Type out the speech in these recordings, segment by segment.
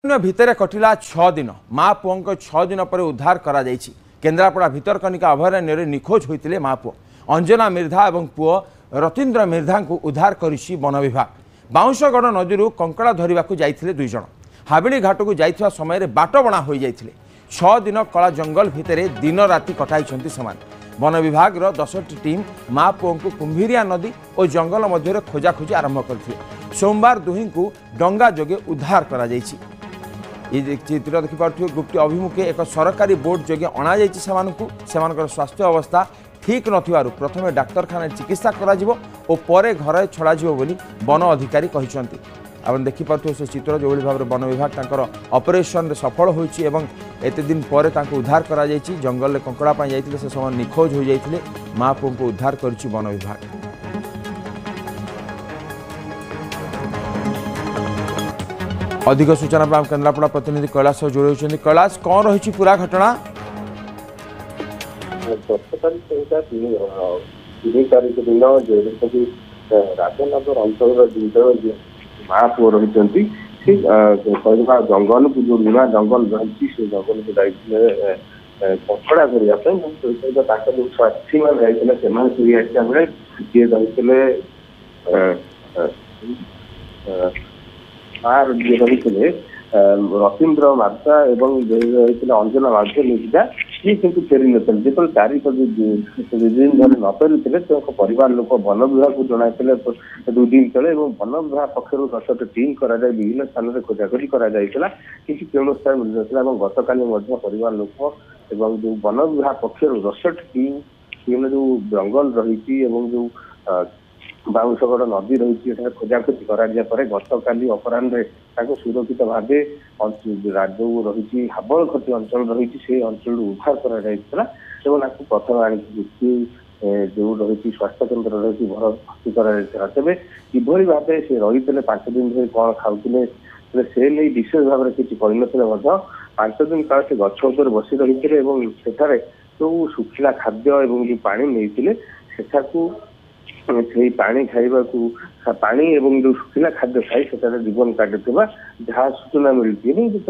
भितर कटिला 6 दिन माँ पुओं 6 दिन पर उद्धार करा जायछि। केन्द्रापड़ा भितरकनिका अभयारण्य निखोज होते माँ पुओ अंजना मिर्धा और पुओ रतीन्द्र मिर्धा को उद्धार करिछि वन विभाग। बाउंशगढ़ नदी कंकड़ा धरने जाते दुई जन हाबिली घाट को जाइଥିବା समय बाट बणा हो जाते 6 दिन कला जंगल भितर दिन राति कटाई से वन विभाग 10टी टीम माँ पुओं को कुंभीरिया नदी और जंगल मध्य खोजाखोजी आरंभ करते सोमवार दुही को डंगा जोगे उद्धार करा जायछि। ये चित्र देखिपे गुप्ती अभिमुखे एक सरकारी बोर्ड जोगे अणाई स्वास्थ्य अवस्था ठीक नथिबारु प्रथमे डाक्तरखाना चिकित्सा करा और परे घर छड़ा बोली वन अधिकारी कहते। आप देखिपे से चित्र जो भाव वन विभाग ऑपरेशन सफल होती एते दिन पर उद्धार करा जायछि। जंगल में कंकड़ा जाते से समय निखोज हो जाते माँ पुओं को उद्धार करिछि वन विभाग। अधिक सूचना पर केन्द्रापड़ा प्रतिनिधि कैलाश जोड़ी होती। कैलाश कौन रही पूरा घटना? राजनगर अंचल माँ पुओ रही जंगल को जो नुआ जंगल रही से जंगल को जाते कंकड़ा धरने जो साथी मैंने किए रही आर जी रही रतीन्द्र मार्ता एवं अंजना मार्ता निजा ये किंतु फेरी नथिले जो तारीख दिन धरे न फेरी परिवार लोक वन विभाग को जन 2 दिन तले वन विभाग पक्षर 10टी टीम कराए विभिन्न स्थान में खोजाखोजी कराइला किसी कौन स्थान मिल ना गत काली परिवार लोक जो वन विभाग पक्षर 10टी टीम जो जंगल रही जो बाउंशगढ़ नदी रही खोजाखोजी कर गत काली अपराह सुरक्षित भाव जो रही हाबलखटी अंचल रही से अंचल उद्धार कर प्रथम आनिकी जो रही स्वास्थ्य केन्द्र रही भर्ती कर तेज किभली भाव से रही 5 दिन धरी कौन खाऊले से नहीं विशेष भाव में किसी कहते 5 दिन काल से गछ उपर बसी रही जो शुखिला खाद्य और जो पानी नहीं सेठाकू से पानी खाइबा पानी एवं जो शुखिला खाद्य खाई से जीवन काटुवा जहाँ सूचना मिलती जो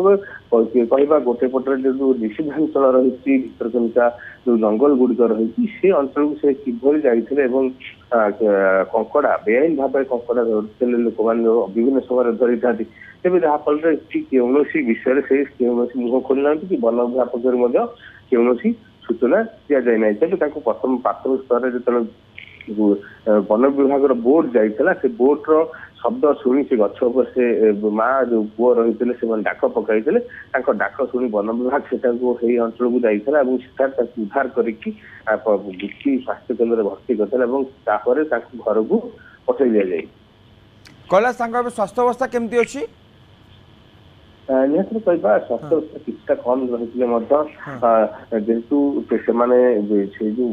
कहवा गोटे पटर जो निषिद्धांचल रही भितरकनिका जो जंगल गुड़िक रही से अंचल को से किभली जाते कंकड़ा बेआईन भाव कंकड़ा धरते लोक मैंने विभिन्न समय धरी था तेज जहाँफल कौन विषय से मुह खोली ना कि वन विभाग पक्ष कौन सूचना दि जाए तेज प्रथम प्राथमिक स्तर जो वन विभाग बोट जाइला से बोट्र शब्द शुणी से गछ से माँ जो पुओ रही से डाक पकई डाक शुणी वन विभाग से अंचल को जाइला उद्धार करके स्वास्थ्य केन्द्र भर्ती करते घर को पठे दि जाए। कैलाश स्वास्थ्य अवस्था केमती अच्छी? निहत कहवा स्वास्थ्य अवस्था किसी कम रही जेहेतु से जो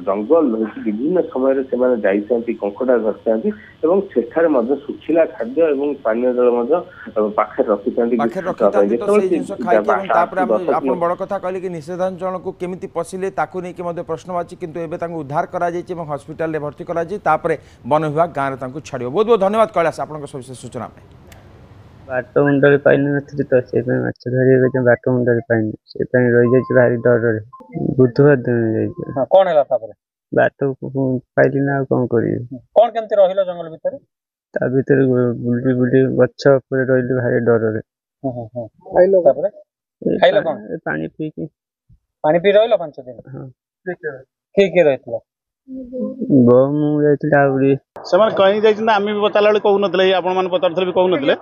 जंगल रही विभिन्न समय से कंकड़ा धरती सेठारे सुखिला खाद्य और पानीय जल पाखे रखी बड़ कथा कहले कि निषेधांचल को केमिति पशिले ताकू नहीं प्रश्नवाची किंतु एबे उद्धार करा जायछि एवं हॉस्पिटल में भर्ती करा जायछि तापरे वन विभाग गाँव में छाड़। बहुत बहुत धन्यवाद कैलाश आपन सविशेष सूचना। बाट मुंडे पाइन नथि तो से माछ धरी बाट मुंडे पाइन से रही जाय भारी डर बुधवार दिन हां कोन हैला तापर बाट पाइली ना कोन करी कोन केमते रहिलो जंगल भीतर ता भीतर बुलडी बुलडी गच्छ ऊपर रहिलो भारी डर रे। हां हां खाइलो तापर खाइलो कोन पानी पी रहिलो 5 दिन। हां के रहितलो बो मु जाइतिला आउरी समान कहीं जाइछन आमी भी बताला बेले कहू नथले आपण मान पतारथले भी कहू नथले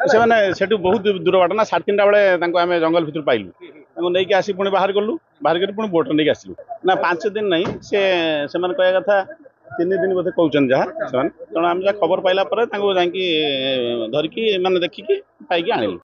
से माने सेटु बहुत दूर बाट ना 3:30 बेले तांको आमे जंगल भितर पाइलु तांको नै के आसी पुणी बाहर गलु बाहर कर पुणी बोट नै के आसिलु ना 5 दिन नहीं से मान कहया कथा 3 दिन बोथे कहउछन जहा समान तण हम जा खबर पाइला पर तांको जाई की धरकी माने देखि की पाई की आनिलु।